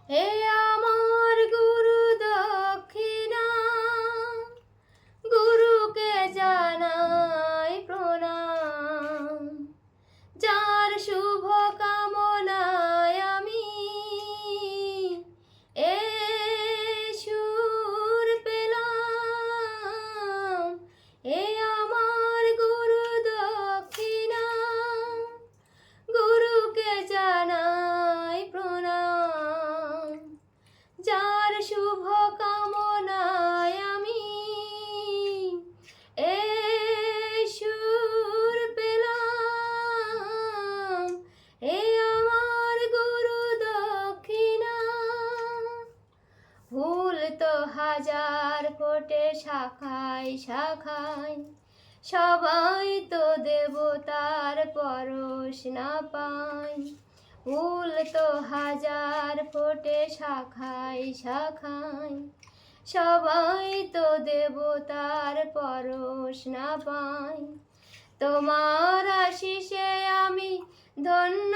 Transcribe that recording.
হে আমার গুরু দক্ষিণা, গুরুকে জানাই প্রণাম। যার শুভ কামনায় আমি এ সুর পেলাম। হে আমার গুরু দক্ষিণা, গুরুকে জানাই প্রণাম। যার শুভ কামনায় আমি এ সুর পেলাম। হে আমার গুরু দক্ষিণা। ফুল তো হাজার ফোটে শাখায় শাখায়, সবাই তো দেবতার পরশ না পায়। ফুল তো হাজার ফোটে শাখায় শাখায়, সবাই তো দেবতার পরশ না পায়। তোমার আশিসে আমি ধন্য